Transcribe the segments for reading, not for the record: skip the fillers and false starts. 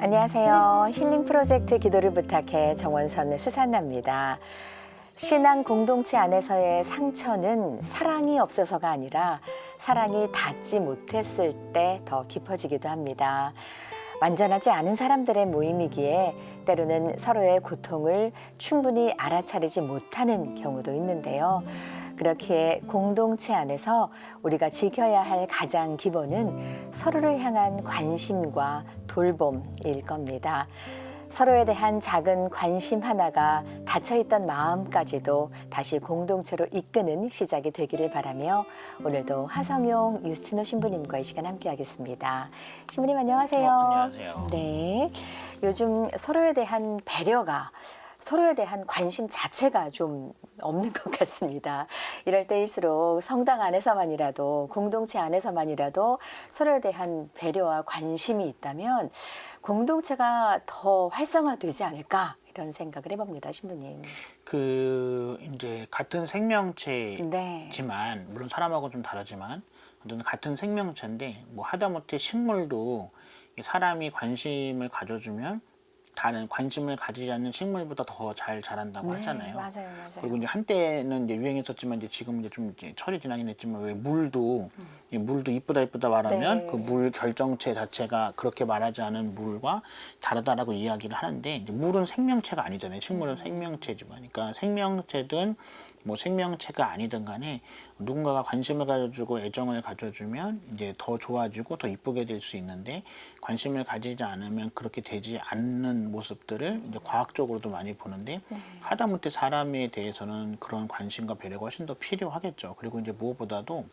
안녕하세요. 힐링 프로젝트 기도를 부탁해 정원선 수산나입니다. 신앙 공동체 안에서의 상처는 사랑이 없어서가 아니라 사랑이 닿지 못했을 때 더 깊어지기도 합니다. 완전하지 않은 사람들의 모임이기에 때로는 서로의 고통을 충분히 알아차리지 못하는 경우도 있는데요. 그렇기에 공동체 안에서 우리가 지켜야 할 가장 기본은 서로를 향한 관심과 돌봄일 겁니다. 서로에 대한 작은 관심 하나가 닫혀있던 마음까지도 다시 공동체로 이끄는 시작이 되기를 바라며 오늘도 하성용 유스티노 신부님과 이 시간 함께하겠습니다. 신부님 안녕하세요. 안녕하세요. 네, 요즘 서로에 대한 배려가 서로에 대한 관심 자체가 좀 없는 것 같습니다. 이럴 때일수록 성당 안에서만이라도 공동체 안에서만이라도 서로에 대한 배려와 관심이 있다면 공동체가 더 활성화되지 않을까 이런 생각을 해봅니다, 신부님. 이제 같은 생명체지만 네. 물론 사람하고 좀 다르지만 어쨌든 같은 생명체인데 뭐 하다못해 식물도 사람이 관심을 가져주면 다른 관심을 가지지 않는 식물보다 더 잘 자란다고 하잖아요. 맞아요. 그리고 이제 한때는 이제 유행했었지만 이제 지금 이제 좀 이제 철이 지나긴 했지만 왜 물도 이쁘다 말하면 네. 그 물 결정체 자체가 그렇게 말하지 않은 물과 다르다라고 이야기를 하는데 이제 물은 생명체가 아니잖아요. 식물은 생명체지만 그러니까 생명체든 뭐 생명체가 아니든 간에 누군가가 관심을 가져주고 애정을 가져주면 이제 더 좋아지고 더 이쁘게 될 수 있는데 관심을 가지지 않으면 그렇게 되지 않는 모습들을 이제 과학적으로도 많이 보는데 하다못해 사람에 대해서는 그런 관심과 배려가 훨씬 더 필요하겠죠. 그리고 이제 무엇보다도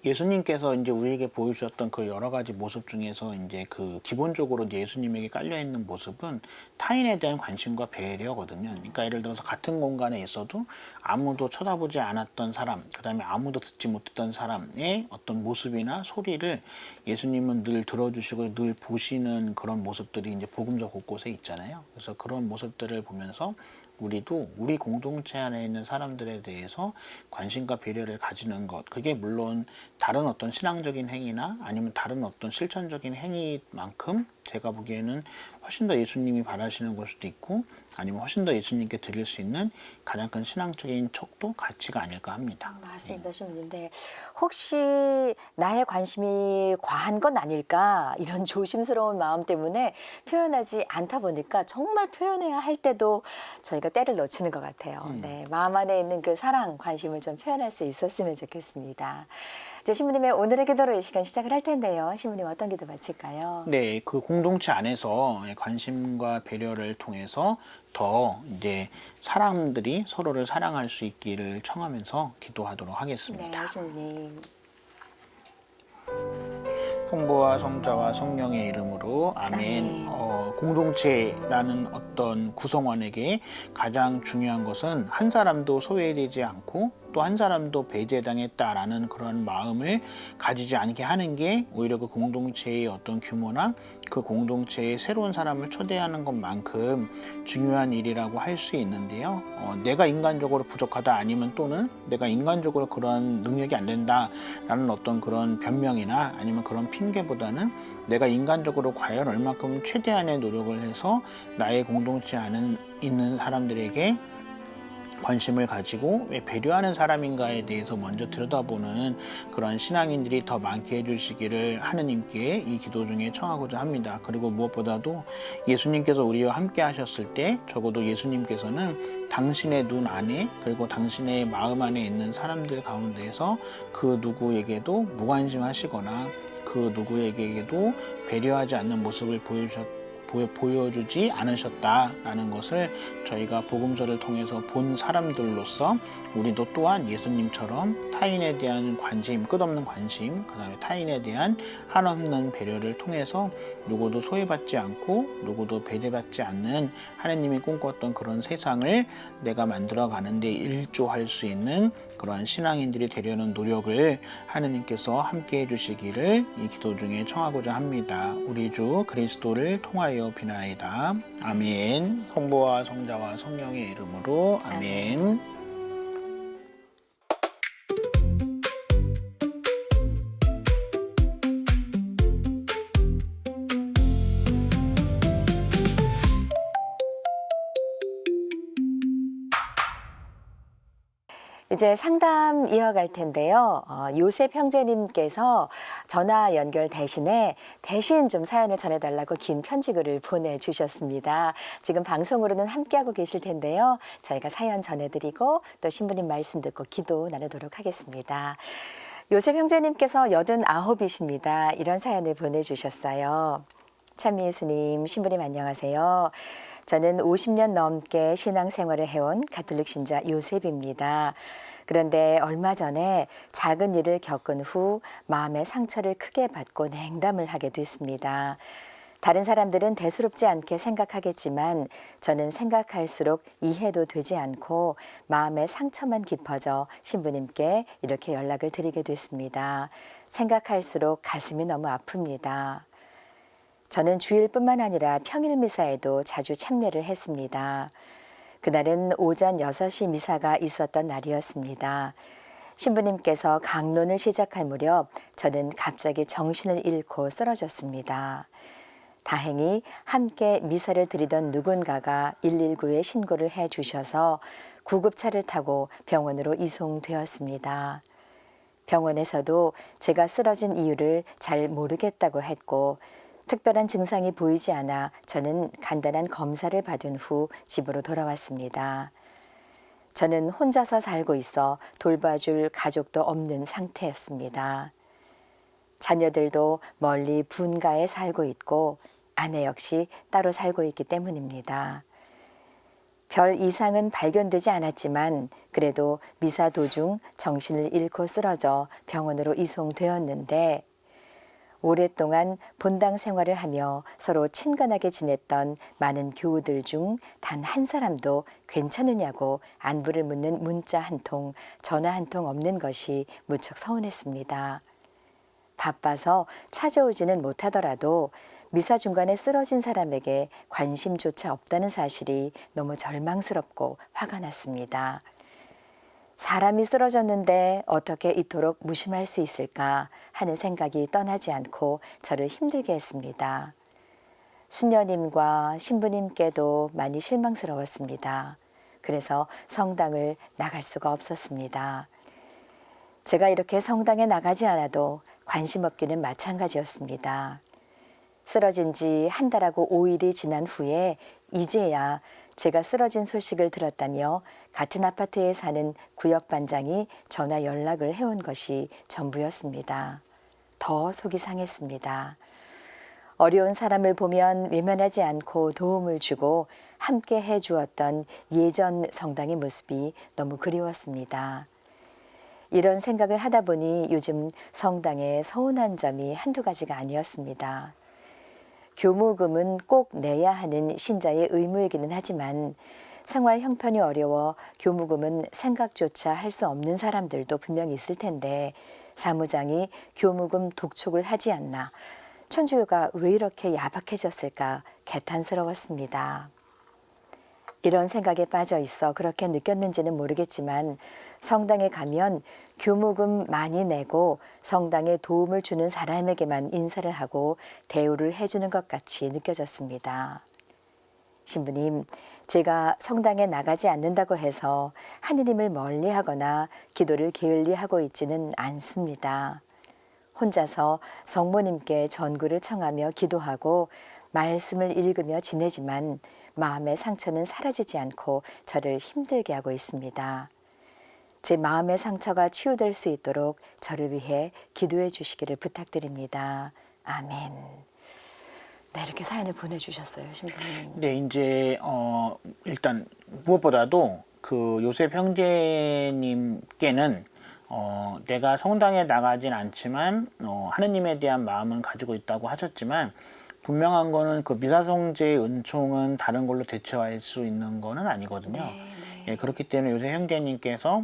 예수님께서 이제 우리에게 보여주셨던 그 여러 가지 모습 중에서 이제 그 기본적으로 이제 예수님에게 깔려 있는 모습은 타인에 대한 관심과 배려거든요. 그러니까 예를 들어서 같은 공간에 있어도 아무도 쳐다보지 않았던 사람, 그다음에 아무도 듣지 못했던 사람의 어떤 모습이나 소리를 예수님은 늘 들어주시고 늘 보시는 그런 모습들이 이제 복음서 곳곳에 있잖아요. 그래서 그런 모습들을 보면서 우리도 우리 공동체 안에 있는 사람들에 대해서 관심과 배려를 가지는 것, 그게 물론 다른 어떤 신앙적인 행위나 아니면 다른 어떤 실천적인 행위만큼 제가 보기에는 훨씬 더 예수님이 바라시는 걸 수도 있고 아니면 훨씬 더 예수님께 드릴 수 있는 가장 큰 신앙적인 척도 가치가 아닐까 합니다. 맞습니다, 신부님인데 혹시 나의 관심이 과한 건 아닐까 이런 조심스러운 마음 때문에 표현하지 않다 보니까 정말 표현해야 할 때도 저희가 때를 놓치는 것 같아요. 네, 마음 안에 있는 그 사랑, 관심을 좀 표현할 수 있었으면 좋겠습니다. 이제 신부님의 오늘의 기도로 이 시간 시작을 할 텐데요. 신부님 어떤 기도 바칠까요? 네, 그 공동체 안에서 관심과 배려를 통해서 더 이제 사람들이 서로를 사랑할 수 있기를 청하면서 기도하도록 하겠습니다. 네, 신부님. 성부와 성자와 성령의 이름으로 아멘. 아멘. 공동체라는 어떤 구성원에게 가장 중요한 것은 한 사람도 소외되지 않고 또 한 사람도 배제당했다라는 그런 마음을 가지지 않게 하는 게 오히려 그 공동체의 어떤 규모나 그 공동체에 새로운 사람을 초대하는 것만큼 중요한 일이라고 할 수 있는데요. 내가 인간적으로 부족하다 아니면 또는 내가 인간적으로 그런 능력이 안 된다라는 어떤 그런 변명이나 아니면 그런 핑계보다는 내가 인간적으로 과연 얼마큼 최대한의 노력을 해서 나의 공동체 안에 있는 사람들에게 관심을 가지고 왜 배려하는 사람인가에 대해서 먼저 들여다보는 그런 신앙인들이 더 많게 해주시기를 하느님께 이 기도 중에 청하고자 합니다. 그리고 무엇보다도 예수님께서 우리와 함께 하셨을 때 적어도 예수님께서는 당신의 눈 안에 그리고 당신의 마음 안에 있는 사람들 가운데에서 그 누구에게도 무관심하시거나 그 누구에게도 배려하지 않는 모습을 보여주지 않으셨다라는 것을 저희가 복음서를 통해서 본 사람들로서 우리도 또한 예수님처럼 타인에 대한 관심, 끝없는 관심, 그 다음에 타인에 대한 한없는 배려를 통해서 누구도 소외받지 않고 누구도 배제받지 않는 하나님이 꿈꿨던 그런 세상을 내가 만들어 가는데 일조할 수 있는 그러한 신앙인들이 되려는 노력을 하느님께서 함께 해주시기를 이 기도 중에 청하고자 합니다. 우리 주 그리스도를 통하여 비나이다. 아멘. 성부와 성자와 성령의 이름으로 아멘. 이제 상담 이어갈 텐데요. 요셉 형제님께서 전화 연결 대신 좀 사연을 전해달라고 긴 편지글을 보내주셨습니다. 지금 방송으로는 함께하고 계실 텐데요. 저희가 사연 전해드리고 또 신부님 말씀 듣고 기도 나누도록 하겠습니다. 요셉 형제님께서 89이십니다. 이런 사연을 보내주셨어요. 참미예수님, 신부님 안녕하세요. 저는 50년 넘게 신앙생활을 해온 가톨릭 신자 요셉입니다. 그런데 얼마 전에 작은 일을 겪은 후 마음의 상처를 크게 받고 냉담을 하게 됐습니다. 다른 사람들은 대수롭지 않게 생각하겠지만 저는 생각할수록 이해도 되지 않고 마음의 상처만 깊어져 신부님께 이렇게 연락을 드리게 됐습니다. 생각할수록 가슴이 너무 아픕니다. 저는 주일뿐만 아니라 평일 미사에도 자주 참여를 했습니다. 그날은 오전 6시 미사가 있었던 날이었습니다. 신부님께서 강론을 시작할 무렵 저는 갑자기 정신을 잃고 쓰러졌습니다. 다행히 함께 미사를 드리던 누군가가 119에 신고를 해 주셔서 구급차를 타고 병원으로 이송되었습니다. 병원에서도 제가 쓰러진 이유를 잘 모르겠다고 했고 특별한 증상이 보이지 않아 저는 간단한 검사를 받은 후 집으로 돌아왔습니다. 저는 혼자서 살고 있어 돌봐줄 가족도 없는 상태였습니다. 자녀들도 멀리 분가에 살고 있고 아내 역시 따로 살고 있기 때문입니다. 별 이상은 발견되지 않았지만 그래도 미사 도중 정신을 잃고 쓰러져 병원으로 이송되었는데 오랫동안 본당 생활을 하며 서로 친근하게 지냈던 많은 교우들 중 단 한 사람도 괜찮으냐고 안부를 묻는 문자 한 통, 전화 한 통 없는 것이 무척 서운했습니다. 바빠서 찾아오지는 못하더라도 미사 중간에 쓰러진 사람에게 관심조차 없다는 사실이 너무 절망스럽고 화가 났습니다. 사람이 쓰러졌는데 어떻게 이토록 무심할 수 있을까 하는 생각이 떠나지 않고 저를 힘들게 했습니다. 수녀님과 신부님께도 많이 실망스러웠습니다. 그래서 성당을 나갈 수가 없었습니다. 제가 이렇게 성당에 나가지 않아도 관심 없기는 마찬가지였습니다. 쓰러진 지 한 달하고 5일이 지난 후에 이제야 제가 쓰러진 소식을 들었다며 같은 아파트에 사는 구역반장이 전화 연락을 해온 것이 전부였습니다. 더 속이 상했습니다. 어려운 사람을 보면 외면하지 않고 도움을 주고 함께 해주었던 예전 성당의 모습이 너무 그리웠습니다. 이런 생각을 하다 보니 요즘 성당에 서운한 점이 한두 가지가 아니었습니다. 교무금은 꼭 내야 하는 신자의 의무이기는 하지만 생활 형편이 어려워 교무금은 생각조차 할 수 없는 사람들도 분명히 있을 텐데 사무장이 교무금 독촉을 하지 않나 천주교가 왜 이렇게 야박해졌을까 개탄스러웠습니다. 이런 생각에 빠져 있어 그렇게 느꼈는지는 모르겠지만 성당에 가면 교무금 많이 내고 성당에 도움을 주는 사람에게만 인사를 하고 대우를 해주는 것 같이 느껴졌습니다. 신부님, 제가 성당에 나가지 않는다고 해서 하느님을 멀리하거나 기도를 게을리하고 있지는 않습니다. 혼자서 성모님께 전구를 청하며 기도하고 말씀을 읽으며 지내지만 마음의 상처는 사라지지 않고 저를 힘들게 하고 있습니다. 제 마음의 상처가 치유될 수 있도록 저를 위해 기도해 주시기를 부탁드립니다. 아멘. 네, 이렇게 사연을 보내주셨어요, 신부님. 네, 이제 일단 무엇보다도 그 요셉 형제님께는 내가 성당에 나가진 않지만 하느님에 대한 마음은 가지고 있다고 하셨지만 분명한 거는 그 미사성제의 은총은 다른 걸로 대체할 수 있는 거는 아니거든요. 네. 예, 그렇기 때문에 요새 형제님께서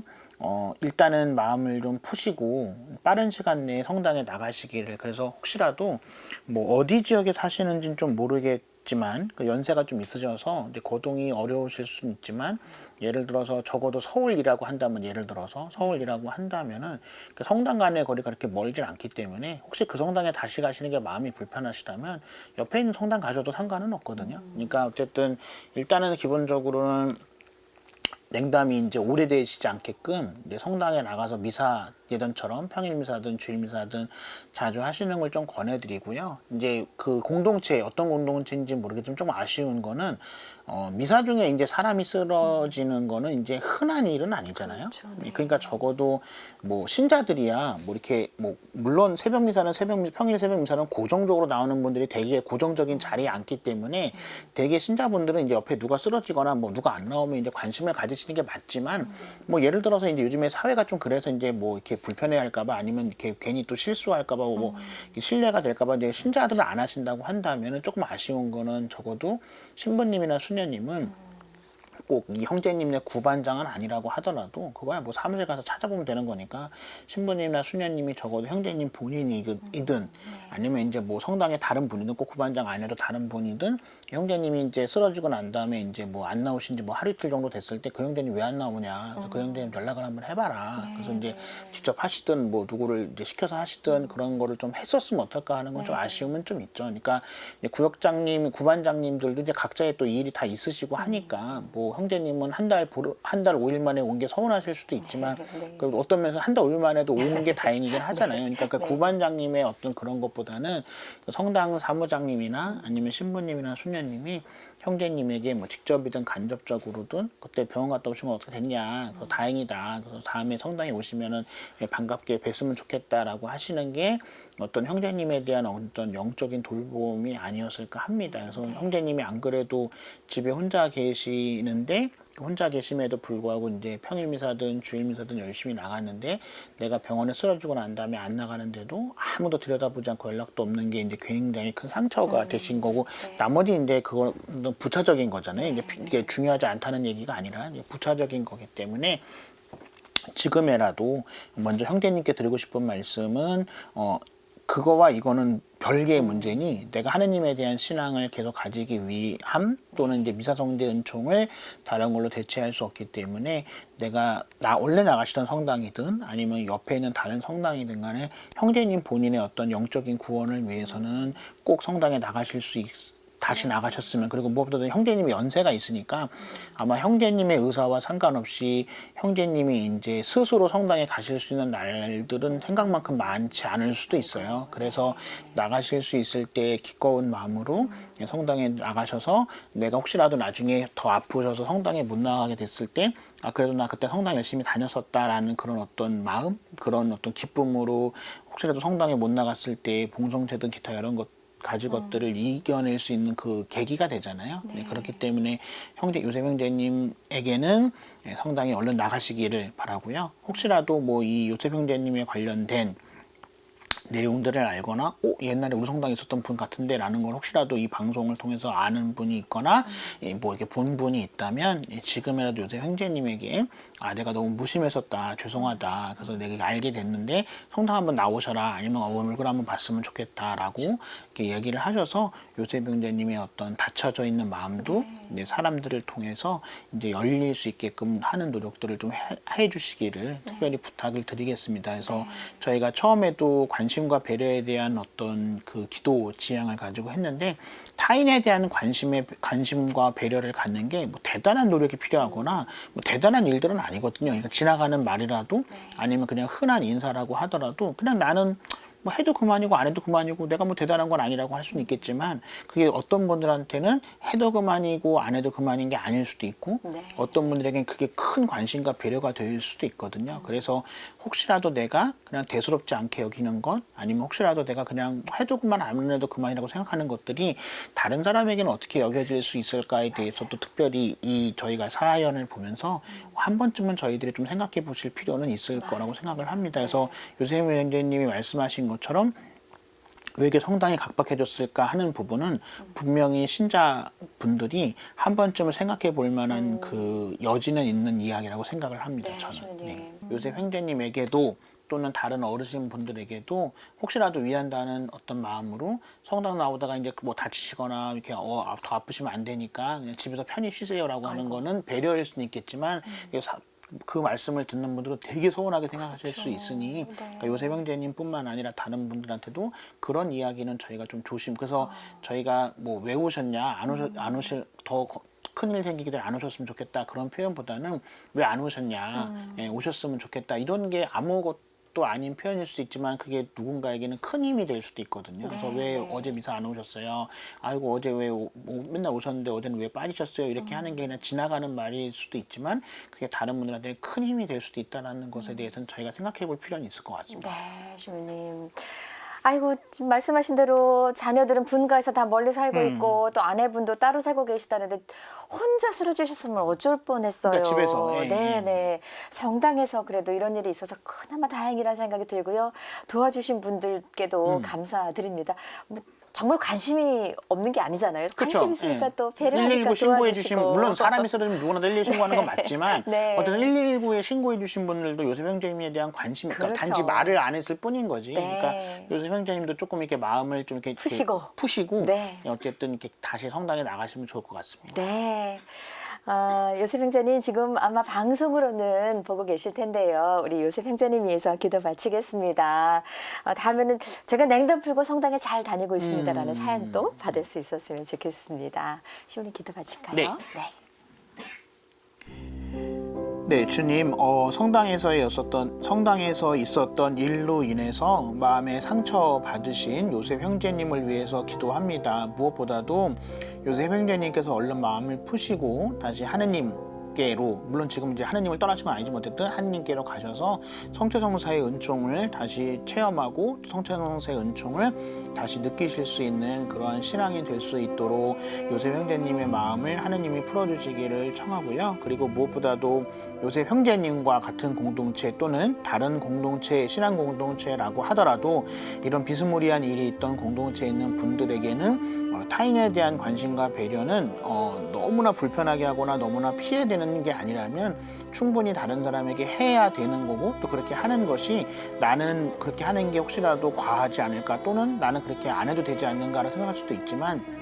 일단은 마음을 좀 푸시고 빠른 시간 내에 성당에 나가시기를, 그래서 혹시라도 뭐 어디 지역에 사시는지는 좀 모르겠지만 그 연세가 좀 있으셔서 이제 거동이 어려우실 수는 있지만 예를 들어서 적어도 서울이라고 한다면 그 성당 간의 거리가 그렇게 멀진 않기 때문에 혹시 그 성당에 다시 가시는 게 마음이 불편하시다면 옆에 있는 성당 가셔도 상관은 없거든요. 그러니까 어쨌든 일단은 기본적으로는 냉담이 이제 오래되시지 않게끔 이제 성당에 나가서 미사 예전처럼 평일 미사든 주일 미사든 자주 하시는 걸 좀 권해드리고요. 이제 그 공동체 어떤 공동체인지 모르겠지만 좀 아쉬운 거는 미사 중에 이제 사람이 쓰러지는 거는 이제 흔한 일은 아니잖아요. 그렇죠. 네. 그러니까 적어도 뭐 신자들이야 뭐 이렇게 뭐 물론 새벽 미사는 평일 새벽 미사는 고정적으로 나오는 분들이 되게 고정적인 자리에 앉기 때문에 되게 신자분들은 이제 옆에 누가 쓰러지거나 뭐 누가 안 나오면 이제 관심을 가지시는 게 맞지만 뭐 예를 들어서 이제 요즘에 사회가 좀 그래서 이제 뭐 이렇게 불편해할까봐 아니면 이렇게 괜히 또 실수할까봐 뭐 신뢰가 될까봐 이제 신자들은 안 하신다고 한다면은 조금 아쉬운 거는 적어도 신부님이나 수녀님은 꼭 이 형제님네 구반장은 아니라고 하더라도 그거야 뭐 사무실 가서 찾아보면 되는 거니까 신부님이나 수녀님이 적어도 형제님 본인이든 아니면 이제 뭐 성당의 다른 분이든 꼭 구반장 아니어도 다른 분이든 형제님이 이제 쓰러지고 난 다음에 이제 뭐 안 나오신 지 뭐 하루 이틀 정도 됐을 때 그 형제님 왜 안 나오냐 그래서 그 형제님 연락을 한번 해봐라 그래서 이제 직접 하시든 뭐 누구를 이제 시켜서 하시든 그런 거를 좀 했었으면 어떨까 하는 건 좀 아쉬움은 좀 있죠. 그러니까 이제 구역장님 구반장님들도 이제 각자의 또 일이 다 있으시고 하니까 뭐 형제님은 한 달 5일 만에 온 게 서운하실 수도 있지만 그 어떤 면에서 한 달 5일 만에도 온 게 다행이긴 하잖아요. 그러니까 그 구반장님의 어떤 그런 것보다는 성당 사무장님이나 아니면 신부님이나 수녀님이 형제님에게 뭐 직접이든 간접적으로든 그때 병원 갔다 오시면 어떻게 됐냐, 그래서 다행이다. 그래서 다음에 성당에 오시면은 반갑게 뵀으면 좋겠다라고 하시는 게 어떤 형제님에 대한 어떤 영적인 돌봄이 아니었을까 합니다. 그래서 형제님이 안 그래도 집에 혼자 계시는데 혼자 계심에도 불구하고 이제 평일 미사든 주일 미사든 열심히 나갔는데 내가 병원에 쓰러지고 난 다음에 안 나가는데도 아무도 들여다보지 않고 연락도 없는 게 이제 굉장히 큰 상처가 되신 거고 나머지 이제 그건 부차적인 거잖아요. 이게 중요하지 않다는 얘기가 아니라 부차적인 거기 때문에 지금에라도 먼저 형제님께 드리고 싶은 말씀은 그거와 이거는 별개의 문제니 내가 하느님에 대한 신앙을 계속 가지기 위함 또는 이제 미사성대 은총을 다른 걸로 대체할 수 없기 때문에 내가 원래 나가시던 성당이든 아니면 옆에 있는 다른 성당이든 간에 형제님 본인의 어떤 영적인 구원을 위해서는 꼭 성당에 나가실 수 다시 나가셨으면 그리고 무엇보다도 형제님이 연세가 있으니까 아마 형제님의 의사와 상관없이 형제님이 이제 스스로 성당에 가실 수 있는 날들은 생각만큼 많지 않을 수도 있어요. 그래서 나가실 수 있을 때 기꺼운 마음으로 성당에 나가셔서 내가 혹시라도 나중에 더 아프셔서 성당에 못 나가게 됐을 때 그래도 나 그때 성당 열심히 다녔었다라는 그런 어떤 마음 그런 어떤 기쁨으로 혹시라도 성당에 못 나갔을 때 봉성제든 기타 이런 가지 것들을 이겨낼 수 있는 그 계기가 되잖아요. 그렇기 때문에 요셉 형제님에게는 성당에 얼른 나가시기를 바라고요. 혹시라도 뭐 이 요셉 형제님에 관련된 내용들을 알거나 옛날에 우리 성당에 있었던 분 같은데 라는 걸 혹시라도 이 방송을 통해서 아는 분이 있거나 뭐 이렇게 본 분이 있다면 지금이라도 요새 형제님에게 내가 너무 무심했었다 죄송하다 그래서 내가 알게 됐는데 성당 한번 나오셔라 아니면 얼굴 한번 봤으면 좋겠다라고 이렇게 얘기를 하셔서 요셉 형제님의 어떤 닫혀져 있는 마음도 이제 사람들을 통해서 이제 열릴 수 있게끔 하는 노력들을 좀 해주시기를 특별히 부탁을 드리겠습니다. 그래서 저희가 처음에도 관심과 배려에 대한 어떤 그 기도 지향을 가지고 했는데 타인에 대한 관심과 배려를 갖는 게 뭐 대단한 노력이 필요하거나 뭐 대단한 일들은 아니거든요. 그러니까 지나가는 말이라도 아니면 그냥 흔한 인사라고 하더라도 그냥 나는 뭐 해도 그만이고 안 해도 그만이고 내가 뭐 대단한 건 아니라고 할 수는 있겠지만 그게 어떤 분들한테는 해도 그만이고 안 해도 그만인 게 아닐 수도 있고 어떤 분들에겐 그게 큰 관심과 배려가 될 수도 있거든요. 그래서 혹시라도 내가 그냥 대수롭지 않게 여기는 것 아니면 혹시라도 내가 그냥 해도 그만 안 해도 그만이라고 생각하는 것들이 다른 사람에게는 어떻게 여겨질 수 있을까에 대해서도 특별히 저희가 사연을 보면서 한 번쯤은 저희들이 좀 생각해 보실 필요는 있을 거라고 생각을 합니다. 그래서 요셉 형제님이 말씀하신 것처럼 왜 이렇게 성당이 각박해졌을까 하는 부분은 분명히 신자분들이 한 번쯤은 생각해 볼 만한 그 여지는 있는 이야기라고 생각을 합니다. 저는. 요셉 형제님에게도 또는 다른 어르신 분들에게도 혹시라도 위한다는 어떤 마음으로 성당 나오다가 이제 뭐 다치시거나 이렇게 더 아프시면 안 되니까 그냥 집에서 편히 쉬세요라고 하는 거는 배려일 수는 있겠지만 그 말씀을 듣는 분들은 되게 서운하게 생각하실 수 있으니 그러니까 요셉 형제님뿐만 아니라 다른 분들한테도 그런 이야기는 저희가 좀 그래서 저희가 뭐 왜 오셨냐 안 오실 더 큰일 생기기 전에 안 오셨으면 좋겠다 그런 표현보다는 왜 안 오셨냐, 예, 오셨으면 좋겠다 이런 게 아무것도 아닌 표현일 수도 있지만 그게 누군가에게는 큰 힘이 될 수도 있거든요. 그래서 왜 어제 미사 안 오셨어요? 아이고 어제 왜 맨날 오셨는데 어제는 왜 빠지셨어요? 이렇게 하는 게 그냥 지나가는 말일 수도 있지만 그게 다른 분들한테 큰 힘이 될 수도 있다는 것에 대해서는 저희가 생각해 볼 필요는 있을 것 같습니다. 네, 주님. 아이고, 지금 말씀하신 대로 자녀들은 분가해서 다 멀리 살고 있고 또 아내분도 따로 살고 계시다는데 혼자 쓰러지셨으면 어쩔 뻔했어요. 그러니까 집에서, 예, 네, 예. 네. 성당에서 그래도 이런 일이 있어서 그나마 다행이라는 생각이 들고요. 도와주신 분들께도 감사드립니다. 뭐 정말 관심이 없는 게 아니잖아요. 그쵸? 관심 있으니까 예. 또 배려하니까 119 신고해 도와주시고. 주신 물론 사람이 쓰러지면 누구나 119 신고하는 건 맞지만 네. 어쨌든 119에 신고해 주신 분들도 요셉 형제님에 대한 관심이 있다. 그렇죠. 단지 말을 안 했을 뿐인 거지. 네. 그러니까 요셉 형제님도 조금 이렇게 마음을 좀 이렇게 푸시고 네. 어쨌든 이렇게 다시 성당에 나가시면 좋을 것 같습니다. 네. 요셉 형제님 지금 아마 방송으로는 보고 계실 텐데요. 우리 요셉 형제님 위해서 기도 바치겠습니다. 다음에는 제가 냉담 풀고 성당에 잘 다니고 있습니다라는 사연도 받을 수 있었으면 좋겠습니다. 시온이 기도 바칠까요? 네. 네, 주님, 성당에서 있었던 일로 인해서 마음에 상처 받으신 요셉 형제님을 위해서 기도합니다. 무엇보다도 요셉 형제님께서 얼른 마음을 푸시고 다시 하느님께로, 물론 지금 이제 하느님을 떠나신 건 아니지만 어쨌든 하느님께로 가셔서 성체성사의 은총을 다시 체험하고 성체성사의 은총을 다시 느끼실 수 있는 그러한 신앙이 될 수 있도록 요셉 형제님의 마음을 하느님이 풀어주시기를 청하고요. 그리고 무엇보다도 요셉 형제님과 같은 공동체 또는 다른 공동체, 신앙 공동체라고 하더라도 이런 비스무리한 일이 있던 공동체에 있는 분들에게는 타인에 대한 관심과 배려는 너무나 불편하게 하거나 너무나 피해되는 게 아니라면 충분히 다른 사람에게 해야 되는 거고 또 그렇게 하는 것이 나는 그렇게 하는 게 혹시라도 과하지 않을까 또는 나는 그렇게 안 해도 되지 않는가라 생각할 수도 있지만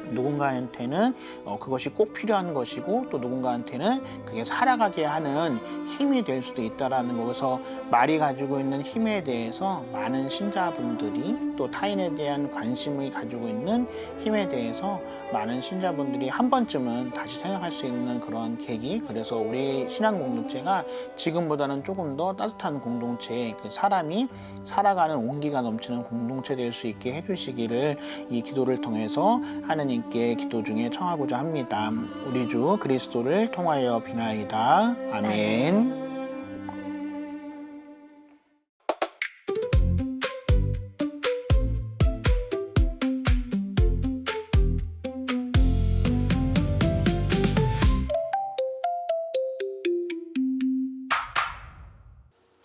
누군가한테는 그것이 꼭 필요한 것이고 또 누군가한테는 그게 살아가게 하는 힘이 될 수도 있다라는 거기서 말이 가지고 있는 힘에 대해서 많은 신자분들이 또 타인에 대한 관심을 가지고 있는 힘에 대해서 많은 신자분들이 한 번쯤은 다시 생각할 수 있는 그런 계기 그래서 우리 신앙 공동체가 지금보다는 조금 더 따뜻한 공동체 그 사람이 살아가는 온기가 넘치는 공동체 될 수 있게 해주시기를 이 기도를 통해서 하느님께 기도 중에 청하고자 합니다. 우리 주 그리스도를 통하여 비나이다. 아멘.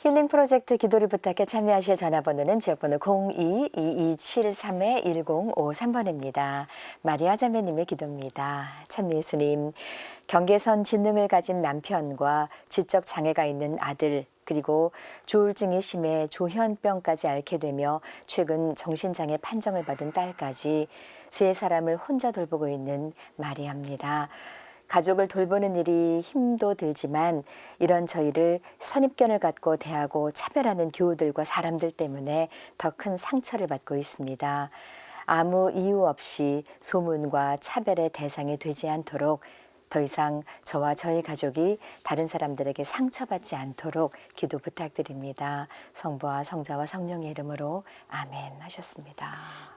힐링 프로젝트 기도를 부탁해 참여하실 전화번호는 지역번호 02-2273-1053번입니다. 마리아 자매님의 기도입니다. 참 예수님, 경계선 지능을 가진 남편과 지적 장애가 있는 아들 그리고 조울증이 심해 조현병까지 앓게 되며 최근 정신장애 판정을 받은 딸까지 세 사람을 혼자 돌보고 있는 마리아입니다. 가족을 돌보는 일이 힘도 들지만 이런 저희를 선입견을 갖고 대하고 차별하는 교우들과 사람들 때문에 더 큰 상처를 받고 있습니다. 아무 이유 없이 소문과 차별의 대상이 되지 않도록 더 이상 저와 저희 가족이 다른 사람들에게 상처받지 않도록 기도 부탁드립니다. 성부와 성자와 성령의 이름으로 아멘 하셨습니다.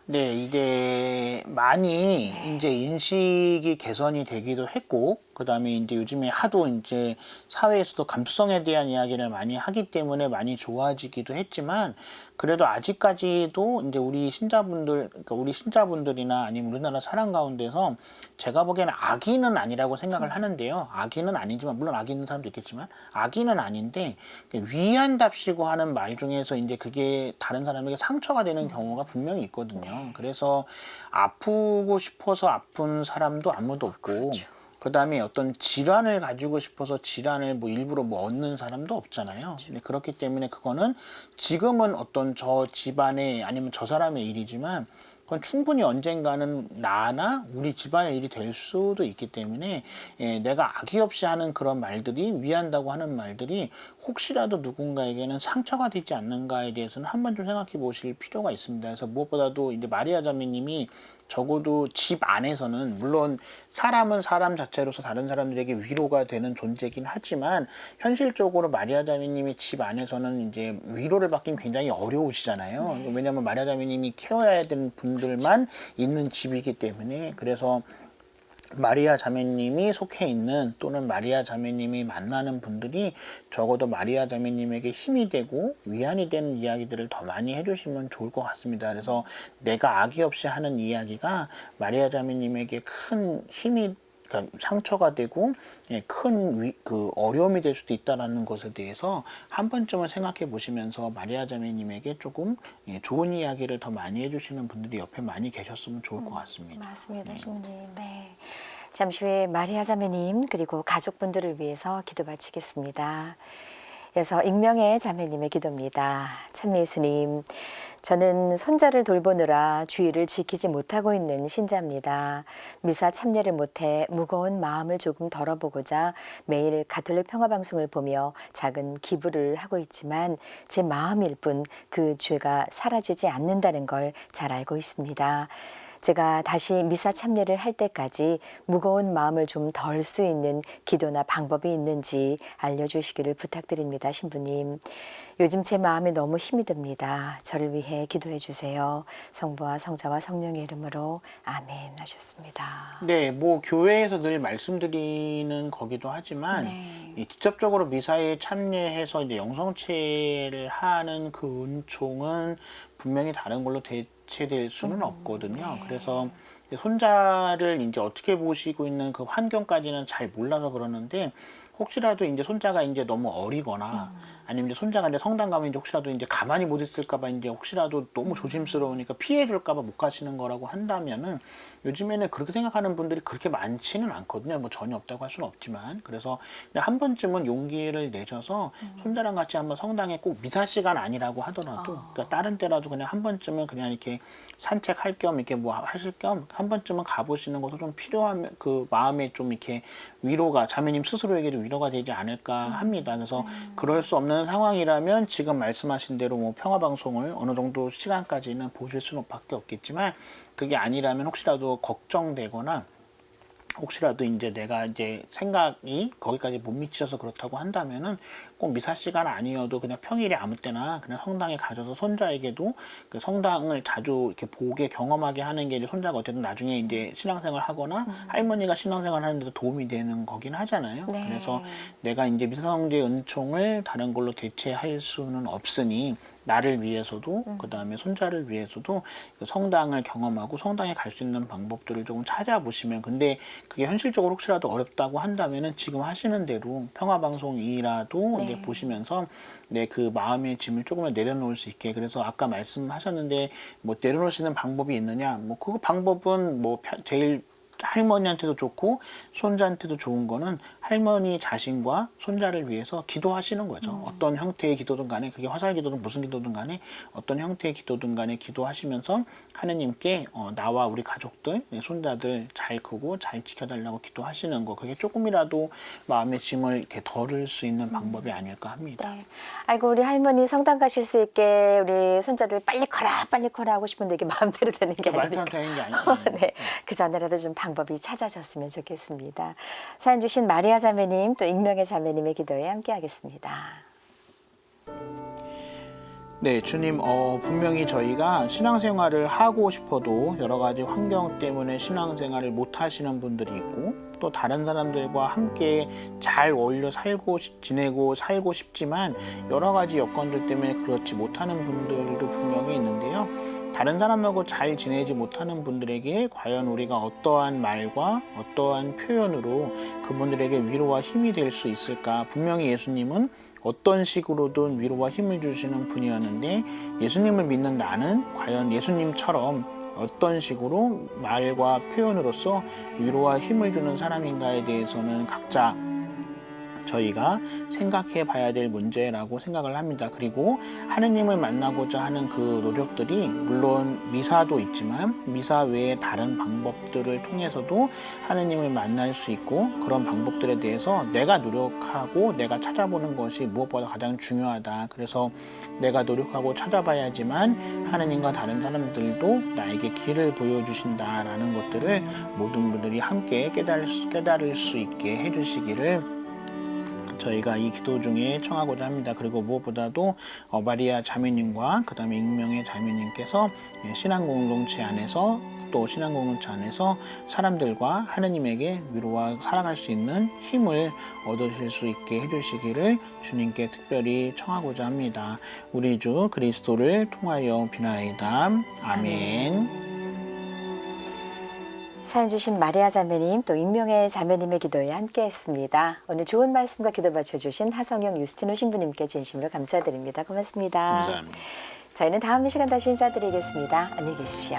네, 이게 많이 이제 인식이 개선이 되기도 했고, 그 다음에 이제 요즘에 하도 이제 사회에서도 감수성에 대한 이야기를 많이 하기 때문에 많이 좋아지기도 했지만, 그래도 아직까지도 이제 그러니까 우리 신자분들이나 아니면 우리나라 사람 가운데서 제가 보기에는 악인은 아니라고 생각을 하는데요. 악인은 아니지만, 물론 악인 있는 사람도 있겠지만, 악인은 아닌데, 위한답시고 하는 말 중에서 이제 그게 다른 사람에게 상처가 되는 경우가 분명히 있거든요. 그래서 아프고 싶어서 아픈 사람도 아무도 없고, 그 다음에 어떤 질환을 가지고 싶어서 질환을 일부러 얻는 사람도 없잖아요. 근데 그렇기 때문에 그거는 지금은 어떤 저 집안의 아니면 저 사람의 일이지만 그건 충분히 언젠가는 나나 우리 집안의 일이 될 수도 있기 때문에 내가 악의 없이 하는 그런 말들이 위한다고 하는 말들이 혹시라도 누군가에게는 상처가 되지 않는가에 대해서는 한번 좀 생각해 보실 필요가 있습니다. 그래서 무엇보다도 이제 마리아 자매님이 적어도 집 안에서는 물론 사람은 사람 자체로서 다른 사람들에게 위로가 되는 존재긴 하지만 현실적으로 마리아 자매님이 집 안에서는 이제 위로를 받긴 굉장히 어려우시잖아요. 왜냐하면 마리아 자매님이 케어해야 되는 분들만 있는 집이기 때문에 그래서 마리아 자매님이 속해 있는 또는 마리아 자매님이 만나는 분들이 적어도 마리아 자매님에게 힘이 되고 위안이 되는 이야기들을 더 많이 해주시면 좋을 것 같습니다. 그래서 내가 악의 없이 하는 이야기가 마리아 자매님에게 큰 힘이 그러니까 상처가 되고 큰 어려움이 될 수도 있다는 것에 대해서 한 번쯤은 생각해 보시면서 마리아 자매님에게 조금 좋은 이야기를 더 많이 해주시는 분들이 옆에 많이 계셨으면 좋을 것 같습니다. 맞습니다, 신부님. 네. 잠시 후에 마리아 자매님 그리고 가족분들을 위해서 기도 바치겠습니다. 이어서 익명의 자매님의 기도입니다. 참 예수님, 저는 손자를 돌보느라 주의를 지키지 못하고 있는 신자입니다. 미사 참여를 못해 무거운 마음을 조금 덜어보고자 매일 가톨릭 평화방송을 보며 작은 기부를 하고 있지만 제 마음일 뿐 그 죄가 사라지지 않는다는 걸 잘 알고 있습니다. 제가 다시 미사 참여를 할 때까지 무거운 마음을 좀 덜 수 있는 기도나 방법이 있는지 알려주시기를 부탁드립니다. 신부님. 요즘 제 마음이 너무 힘이 듭니다. 저를 위해 기도해 주세요. 성부와 성자와 성령의 이름으로 아멘 하셨습니다. 네, 뭐 교회에서 늘 말씀드리는 거기도 하지만 직접적으로 미사에 참여해서 이제 영성체를 하는 그 은총은 분명히 다른 걸로 대체될 수는 없거든요. 그래서 손자를 이제 어떻게 보시고 있는 그 환경까지는 잘 몰라서 그러는데 혹시라도 이제 손자가 이제 너무 어리거나 아니면 이제 손자가 이제 성당 가면 이제 혹시라도 이제 가만히 못 있을까봐 이제 혹시라도 너무 조심스러우니까 피해줄까봐 못 가시는 거라고 한다면은 요즘에는 그렇게 생각하는 분들이 그렇게 많지는 않거든요. 뭐 전혀 없다고 할 수는 없지만 그래서 그냥 한 번쯤은 용기를 내셔서 손자랑 같이 한번 성당에 꼭 미사 시간 아니라고 하더라도 그러니까 다른 때라도 그냥 한 번쯤은 그냥 이렇게 산책할 겸 이렇게 뭐 하실 겸 한 번쯤은 가보시는 것도 좀 필요한 그 마음에 좀 이렇게 위로가 자매님 스스로에게도 위로가 되지 않을까 합니다. 그래서 그럴 수 없는 상황이라면 지금 말씀하신 대로 뭐 평화방송을 어느 정도 시간까지는 보실 수는 밖에 없겠지만 그게 아니라면 혹시라도 걱정되거나 혹시라도 이제 내가 이제 생각이 거기까지 못 미쳐서 그렇다고 한다면은 꼭 미사 시간 아니어도 그냥 평일에 아무 때나 그냥 성당에 가셔서 손자에게도 그 성당을 자주 이렇게 보게 경험하게 하는 게 이제 손자가 어쨌든 나중에 이제 신앙생활 하거나 할머니가 신앙생활 하는 데도 도움이 되는 거긴 하잖아요. 그래서 내가 이제 미사성제 은총을 다른 걸로 대체할 수는 없으니 나를 위해서도 그 다음에 손자를 위해서도 그 성당을 경험하고 성당에 갈 수 있는 방법들을 조금 찾아보시면 근데 그게 현실적으로 혹시라도 어렵다고 한다면은 지금 하시는 대로 평화방송이라도 이제 보시면서 내 그 마음의 짐을 조금은 내려놓을 수 있게 그래서 아까 말씀하셨는데 뭐 내려놓을 수 있는 방법이 있느냐 뭐 그 방법은 뭐 제일 할머니한테도 좋고 손자한테도 좋은 거는 할머니 자신과 손자를 위해서 기도하시는 거죠. 어떤 형태의 기도든 간에 그게 화살 기도든 무슨 기도든 간에 어떤 형태의 기도든 간에 기도하시면서 하느님께 나와 우리 가족들, 손자들 잘 크고 잘 지켜달라고 기도하시는 거 그게 조금이라도 마음의 짐을 이렇게 덜을 수 있는 방법이 아닐까 합니다. 네. 아이고 우리 할머니 성당 가실 수 있게 우리 손자들 빨리 커라 하고 싶은데 이게 마음대로 되는 게 아니니까. 말처럼 되는 게 아니에요. 네. 그 전에라도 좀 방법이 찾아졌으면 좋겠습니다. 사연 주신 마리아 자매님 또 익명의 자매님의 기도에 함께하겠습니다. 네, 주님, 분명히 저희가 신앙생활을 하고 싶어도 여러 가지 환경 때문에 신앙생활을 못 하시는 분들이 있고 또 다른 사람들과 함께 잘 어울려 지내고 살고 싶지만 여러 가지 여건들 때문에 그렇지 못하는 분들도 분명히 있는데요. 다른 사람하고 잘 지내지 못하는 분들에게 과연 우리가 어떠한 말과 어떠한 표현으로 그분들에게 위로와 힘이 될 수 있을까? 분명히 예수님은 어떤 식으로든 위로와 힘을 주시는 분이었는데 예수님을 믿는 나는 과연 예수님처럼 어떤 식으로 말과 표현으로서 위로와 힘을 주는 사람인가에 대해서는 각자 저희가 생각해 봐야 될 문제라고 생각을 합니다. 그리고 하느님을 만나고자 하는 그 노력들이 물론 미사도 있지만 미사 외에 다른 방법들을 통해서도 하느님을 만날 수 있고 그런 방법들에 대해서 내가 노력하고 내가 찾아보는 것이 무엇보다 가장 중요하다. 그래서 내가 노력하고 찾아봐야지만 하느님과 다른 사람들도 나에게 길을 보여주신다라는 것들을 모든 분들이 함께 깨달을 수 있게 해주시기를 저희가 이 기도 중에 청하고자 합니다. 그리고 무엇보다도 마리아 자매님과 그 다음에 익명의 자매님께서 신앙공동체 안에서 또 신앙공동체 안에서 사람들과 하느님에게 위로와 사랑할 수 있는 힘을 얻으실 수 있게 해주시기를 주님께 특별히 청하고자 합니다. 우리 주 그리스도를 통하여 비나이다. 아멘. 사연 주신 마리아 자매님 또 익명의 자매님의 기도에 함께했습니다. 오늘 좋은 말씀과 기도 받쳐주신 하성영 유스티노 신부님께 진심으로 감사드립니다. 고맙습니다. 감사합니다. 저희는 다음 시간 다시 인사드리겠습니다. 안녕히 계십시오.